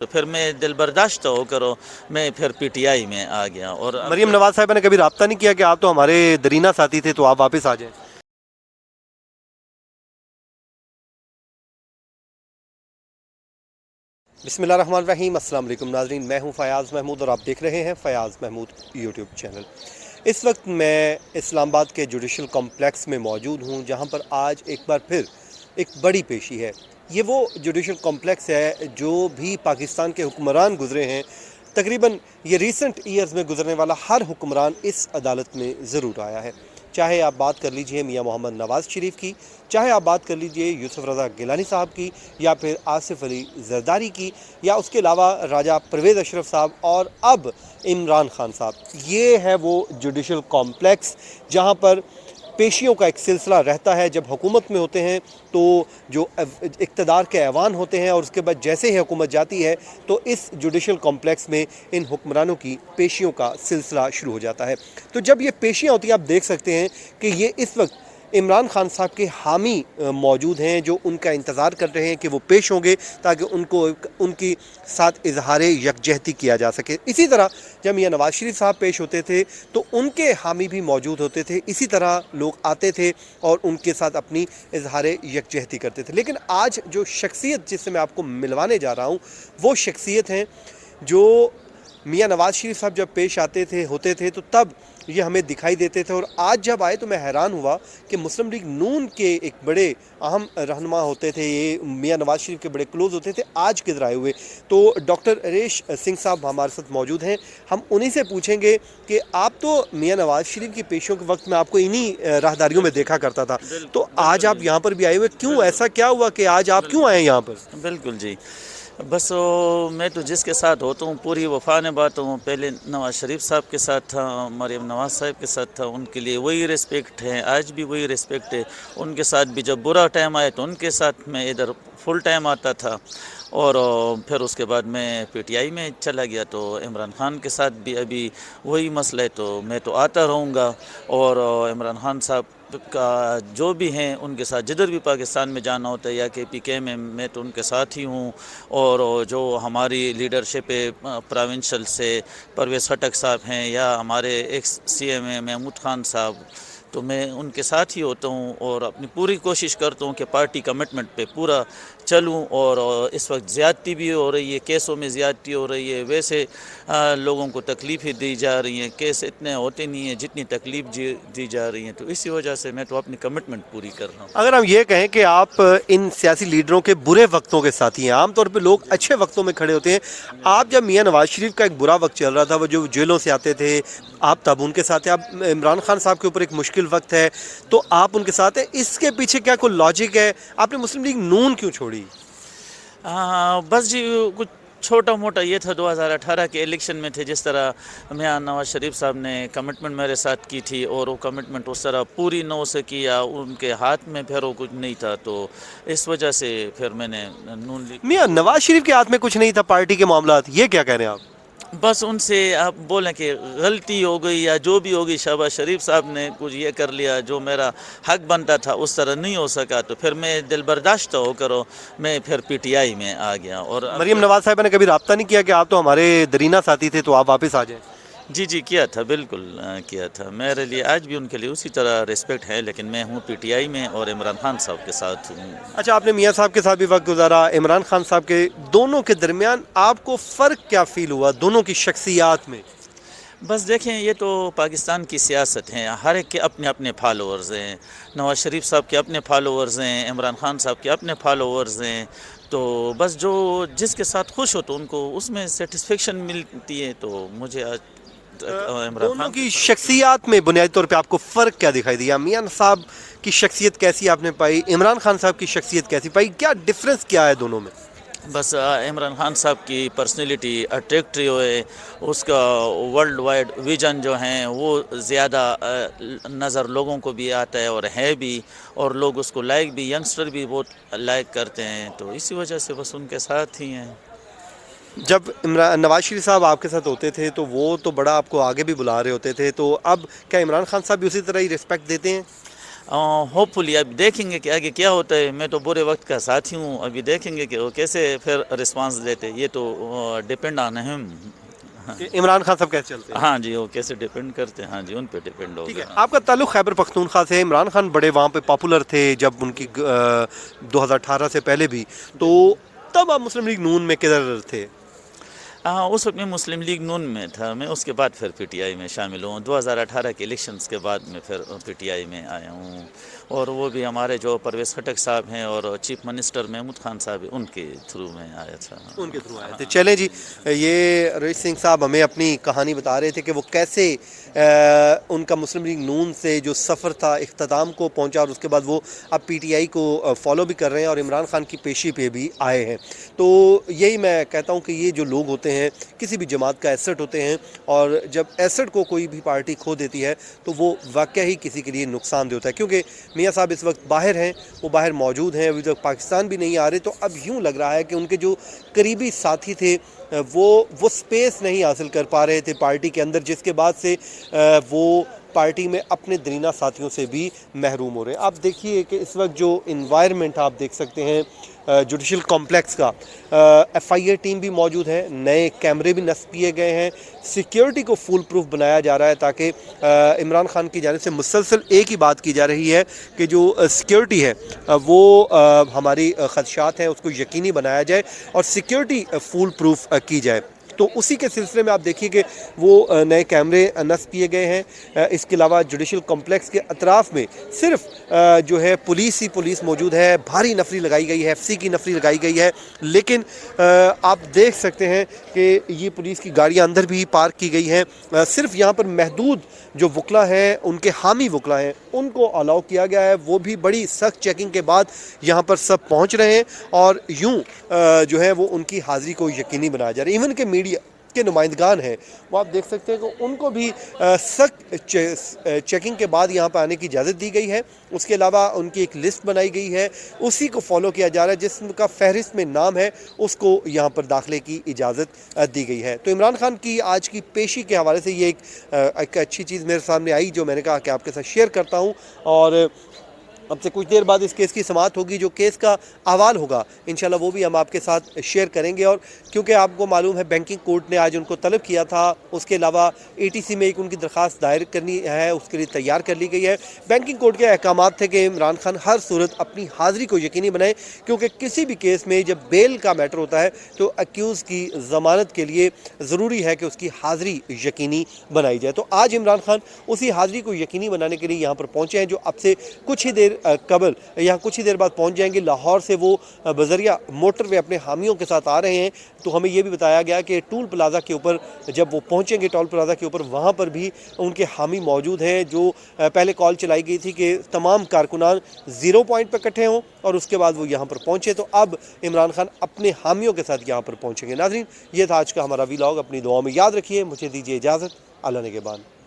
تو پھر میں دل برداشت ہو کرو میں پھر پی ٹی آئی میں آ گیا. اور مریم نواز صاحبہ نے کبھی رابطہ نہیں کیا کہ آپ تو ہمارے درینہ ساتھی تھے تو آپ واپس آ جائیں؟ بسم اللہ الرحمن الرحیم. السلام علیکم ناظرین، میں ہوں فیاض محمود اور آپ دیکھ رہے ہیں فیاض محمود یوٹیوب چینل. اس وقت میں اسلام آباد کے جوڈیشل کمپلیکس میں موجود ہوں، جہاں پر آج ایک بار پھر ایک بڑی پیشی ہے. یہ وہ جوڈیشل کمپلیکس ہے جو بھی پاکستان کے حکمران گزرے ہیں، تقریباً یہ ریسنٹ ایئرز میں گزرنے والا ہر حکمران اس عدالت میں ضرور آیا ہے. چاہے آپ بات کر لیجئے میاں محمد نواز شریف کی، چاہے آپ بات کر لیجئے یوسف رضا گیلانی صاحب کی، یا پھر آصف علی زرداری کی، یا اس کے علاوہ راجہ پرویز اشرف صاحب، اور اب عمران خان صاحب. یہ ہے وہ جوڈیشل کمپلیکس جہاں پر پیشیوں کا ایک سلسلہ رہتا ہے. جب حکومت میں ہوتے ہیں تو جو اقتدار کے ایوان ہوتے ہیں، اور اس کے بعد جیسے ہی حکومت جاتی ہے تو اس جوڈیشل کمپلیکس میں ان حکمرانوں کی پیشیوں کا سلسلہ شروع ہو جاتا ہے. تو جب یہ پیشیاں ہوتی ہیں، آپ دیکھ سکتے ہیں کہ یہ اس وقت عمران خان صاحب کے حامی موجود ہیں جو ان کا انتظار کر رہے ہیں کہ وہ پیش ہوں گے تاکہ ان کی ساتھ اظہار یکجہتی کیا جا سکے. اسی طرح جب میاں نواز شریف صاحب پیش ہوتے تھے تو ان کے حامی بھی موجود ہوتے تھے. اسی طرح لوگ آتے تھے اور ان کے ساتھ اپنی اظہار یکجہتی کرتے تھے. لیکن آج جو شخصیت جس سے میں آپ کو ملوانے جا رہا ہوں وہ شخصیت ہیں جو میاں نواز شریف صاحب جب پیش ہوتے تھے تو تب یہ ہمیں دکھائی دیتے تھے، اور آج جب آئے تو میں حیران ہوا کہ مسلم لیگ نون کے ایک بڑے اہم رہنما ہوتے تھے، یہ میاں نواز شریف کے بڑے کلوز ہوتے تھے، آج کدھر آئے ہوئے. تو ڈاکٹر اریش سنگھ صاحب ہمارے ساتھ موجود ہیں. ہم انہی سے پوچھیں گے کہ آپ تو میاں نواز شریف کی پیشیوں کے وقت میں آپ کو انہی راہداریوں میں دیکھا کرتا تھا، تو آج آپ یہاں پر بھی آئے ہوئے، کیوں ایسا کیا ہوا کہ آج آپ کیوں آئے یہاں پر؟ بالکل جی، بس میں تو جس کے ساتھ ہوتا ہوں پوری وفا نبھاتا ہوں. پہلے نواز شریف صاحب کے ساتھ تھا، مریم نواز صاحب کے ساتھ تھا، ان کے لیے وہی رسپیکٹ ہے، آج بھی وہی رسپیکٹ ہے. ان کے ساتھ بھی جب برا ٹائم آئے تو ان کے ساتھ میں ادھر فل ٹائم آتا تھا. اور پھر اس کے بعد میں پی ٹی آئی میں چلا گیا تو عمران خان کے ساتھ بھی ابھی وہی مسئلہ ہے، تو میں تو آتا رہوں گا. اور عمران خان صاحب کا جو بھی ہیں ان کے ساتھ جدھر بھی پاکستان میں جانا ہوتا ہے یا کے پی کے میں تو ان کے ساتھ ہی ہوں. اور جو ہماری لیڈرشپ ہے پروونشل سے پرویز خٹک صاحب ہیں، یا ہمارے ایکس سی ایم اے محمود خان صاحب، تو میں ان کے ساتھ ہی ہوتا ہوں اور اپنی پوری کوشش کرتا ہوں کہ پارٹی کمٹمنٹ پہ پورا چلوں. اور اس وقت زیادتی بھی ہو رہی ہے، کیسوں میں زیادتی ہو رہی ہے، ویسے لوگوں کو تکلیفیں دی جا رہی ہیں، کیس اتنے ہوتے نہیں ہیں جتنی تکلیف دی جا رہی ہیں. تو اسی وجہ سے میں تو اپنی کمٹمنٹ پوری کر رہا ہوں. اگر ہم یہ کہیں کہ آپ ان سیاسی لیڈروں کے برے وقتوں کے ساتھی ہیں، عام طور پہ لوگ اچھے وقتوں میں کھڑے ہوتے ہیں، آپ جب میاں نواز شریف کا ایک برا وقت چل رہا تھا، وہ جو جیلوں سے آتے تھے، آپ تب ان کے ساتھ ہیں. اب عمران خان صاحب کے اوپر ایک مشکل وقت ہے تو آپ ان کے ساتھ ہیں. اس کے پیچھے کیا کوئی لاجک ہے؟ آپ نے مسلم لیگ نون کیوں چھوڑی؟ بس جی کچھ چھوٹا موٹا یہ تھا، 2018 کے الیکشن میں تھے، جس طرح میاں نواز شریف صاحب نے کمٹمنٹ میرے ساتھ کی تھی اور وہ کمٹمنٹ اس طرح پوری نہ ہو سکی یا ان کے ہاتھ میں پھر وہ کچھ نہیں تھا، تو اس وجہ سے پھر میں نے نون لیگ. میاں نواز شریف کے ہاتھ میں کچھ نہیں تھا پارٹی کے معاملات، یہ کیا کہہ رہے ہیں آپ؟ بس ان سے آپ بولیں کہ غلطی ہو گئی یا جو بھی ہوگی، شہباز شریف صاحب نے کچھ یہ کر لیا جو میرا حق بنتا تھا اس طرح نہیں ہو سکا، تو پھر میں دل برداشت ہو کرو میں پھر پی ٹی آئی میں آ گیا. اور مریم نواز صاحبہ نے کبھی رابطہ نہیں کیا کہ آپ تو ہمارے درینہ ساتھی تھے تو آپ واپس آ جائیں؟ جی کیا تھا، بالکل کیا تھا. میرے لیے آج بھی ان کے لیے اسی طرح رسپیکٹ ہے، لیکن میں ہوں پی ٹی آئی میں اور عمران خان صاحب کے ساتھ ہوں. اچھا، آپ نے میاں صاحب کے ساتھ بھی وقت گزارا، عمران خان صاحب کے، دونوں کے درمیان آپ کو فرق کیا فیل ہوا دونوں کی شخصیات میں؟ بس دیکھیں، یہ تو پاکستان کی سیاست ہے، ہر ایک کے اپنے اپنے فالوورز ہیں. نواز شریف صاحب کے اپنے فالوورز ہیں، عمران خان صاحب کے اپنے فالوورز ہیں. تو بس جو جس کے ساتھ خوش ہو تو ان کو اس میں سیٹسفیکشن ملتی ہے. تو مجھے آج عمران دونوں خان کی شخصیات میں بنیادی طور پہ آپ کو فرق کیا دکھائی دیا؟ میاں صاحب کی شخصیت کیسی آپ نے پائی، عمران خان صاحب کی شخصیت کیسی پائی، کیا ڈفرنس کیا ہے دونوں میں؟ بس عمران خان صاحب کی پرسنلٹی اٹریکٹیو ہے، اس کا ورلڈ وائڈ ویژن جو ہیں وہ زیادہ نظر لوگوں کو بھی آتا ہے اور ہے بھی، اور لوگ اس کو لائک بھی، ینگسٹر بھی بہت لائک کرتے ہیں. تو اسی وجہ سے بس ان کے ساتھ ہی ہیں. جب نواز شریف صاحب آپ کے ساتھ ہوتے تھے تو وہ تو بڑا آپ کو آگے بھی بلا رہے ہوتے تھے، تو اب کیا عمران خان صاحب بھی اسی طرح ہی رسپیکٹ دیتے ہیں؟ ہوپ فلی اب دیکھیں گے کہ آگے کیا ہوتا ہے. میں تو برے وقت کا ساتھی ہوں. ابھی دیکھیں گے کہ وہ کیسے پھر رسپانس دیتے. یہ تو ڈپینڈ آن ہم. کہ عمران خان صاحب کیسے چلتے ہیں؟ ہاں جی, وہ کیسے ڈپینڈ کرتے ہیں. ہاں جی, ان پہ ڈپینڈ ٹھیک ہے. ہوگا. آپ کا تعلق خیبر پختونخوا سے ہے. عمران خان بڑے وہاں پہ پاپولر تھے جب ان کی 2018 سے پہلے بھی, تو تب آپ مسلم لیگ نون میں کدھر تھے؟ ہاں, اس وقت میں مسلم لیگ نون میں تھا. میں اس کے بعد پھر پی ٹی آئی میں شامل ہوں. 2018 کے الیکشنز کے بعد میں پھر پی ٹی آئی میں آیا ہوں. اور وہ بھی ہمارے جو پرویز خٹک صاحب ہیں اور چیف منسٹر محمود خان صاحب, ان کے تھرو میں آیا تھا. ان کے تھرو آئے تھے. چلیں جی, یہ رئیس سنگھ صاحب ہمیں اپنی کہانی بتا رہے تھے کہ وہ کیسے ان کا مسلم لیگ نون سے جو سفر تھا اختتام کو پہنچا, اور اس کے بعد وہ اب پی ٹی آئی کو فالو بھی کر رہے ہیں اور عمران خان کی پیشی پہ بھی آئے ہیں. تو یہی میں کہتا ہوں کہ یہ جو لوگ ہوتے ہیں کسی بھی جماعت کا ایسٹ ہوتے ہیں, اور جب ایسٹ کو کوئی بھی پارٹی کھو دیتی ہے تو وہ واقعہ ہی کسی کے لیے نقصان دہ ہوتا ہے. کیونکہ میاں صاحب اس وقت باہر ہیں, وہ باہر موجود ہیں, ابھی تک پاکستان بھی نہیں آ رہے. تو اب یوں لگ رہا ہے کہ ان کے جو قریبی ساتھی تھے وہ سپیس نہیں حاصل کر پا رہے تھے پارٹی کے اندر, جس کے بعد سے وہ پارٹی میں اپنے درینہ ساتھیوں سے بھی محروم ہو رہے ہیں. آپ دیکھیے کہ اس وقت جو انوائرمنٹ آپ دیکھ سکتے ہیں جوڈیشل کمپلیکس کا, ایف آئی اے ٹیم بھی موجود ہے, نئے کیمرے بھی نصب کیے گئے ہیں, سیکیورٹی کو فول پروف بنایا جا رہا ہے تاکہ عمران خان کی جانب سے مسلسل ایک ہی بات کی جا رہی ہے کہ جو سیکیورٹی ہے وہ ہماری خدشات ہیں اس کو یقینی بنایا جائے اور سیکیورٹی فول پروف کی جائے. تو اسی کے سلسلے میں آپ دیکھیے کہ وہ نئے کیمرے نصب کیے گئے ہیں. اس کے علاوہ جوڈیشل کمپلیکس کے اطراف میں صرف جو ہے پولیس ہی پولیس موجود ہے. بھاری نفری لگائی گئی ہے, ایف سی کی نفری لگائی گئی ہے, لیکن آپ دیکھ سکتے ہیں کہ یہ پولیس کی گاڑیاں اندر بھی پارک کی گئی ہیں. صرف یہاں پر محدود جو وکلا ہیں, ان کے حامی وکلا ہیں, ان کو الاؤ کیا گیا ہے. وہ بھی بڑی سخت چیکنگ کے بعد یہاں پر سب پہنچ رہے ہیں, اور یوں جو ہے وہ ان کی حاضری کو یقینی بنایا جا رہا ہے. ایون کہ میڈیا کے نمائندگان ہیں, وہ آپ دیکھ سکتے ہیں کہ ان کو بھی سخت چیکنگ کے بعد یہاں پہ آنے کی اجازت دی گئی ہے. اس کے علاوہ ان کی ایک لسٹ بنائی گئی ہے, اسی کو فالو کیا جا رہا ہے. جس کا فہرست میں نام ہے اس کو یہاں پر داخلے کی اجازت دی گئی ہے. تو عمران خان کی آج کی پیشی کے حوالے سے یہ ایک اچھی چیز میرے سامنے آئی جو میں نے کہا کہ آپ کے ساتھ شیئر کرتا ہوں. اور اب سے کچھ دیر بعد اس کیس کی سماعت ہوگی, جو کیس کا احوال ہوگا انشاءاللہ وہ بھی ہم آپ کے ساتھ شیئر کریں گے. اور کیونکہ آپ کو معلوم ہے بینکنگ کورٹ نے آج ان کو طلب کیا تھا, اس کے علاوہ اے ٹی سی میں ایک ان کی درخواست دائر کرنی ہے, اس کے لیے تیار کر لی گئی ہے. بینکنگ کورٹ کے احکامات تھے کہ عمران خان ہر صورت اپنی حاضری کو یقینی بنائیں, کیونکہ کسی بھی کیس میں جب بیل کا میٹر ہوتا ہے تو ایکیوز کی ضمانت کے لیے ضروری ہے کہ اس کی حاضری یقینی بنائی جائے. تو آج عمران خان اسی حاضری کو یقینی بنانے کے لیے یہاں پر پہنچے ہیں, جو اب سے کچھ ہی دیر قبل یہاں کچھ ہی دیر بعد پہنچ جائیں گے. لاہور سے وہ بذریعہ موٹر وے اپنے حامیوں کے ساتھ آ رہے ہیں. تو ہمیں یہ بھی بتایا گیا کہ ٹول پلازا کے اوپر جب وہ پہنچیں گے, ٹول پلازا کے اوپر وہاں پر بھی ان کے حامی موجود ہیں. جو پہلے کال چلائی گئی تھی کہ تمام کارکنان 0 پوائنٹ پہ اکٹھے ہوں, اور اس کے بعد وہ یہاں پر پہنچے. تو اب عمران خان اپنے حامیوں کے ساتھ یہاں پر پہنچیں گے. ناظرین, یہ تھا آج کا ہمارا ویلاگ. اپنی دعاؤں میں یاد رکھیے. مجھے دیجیے اجازت. اللہ نگہبان.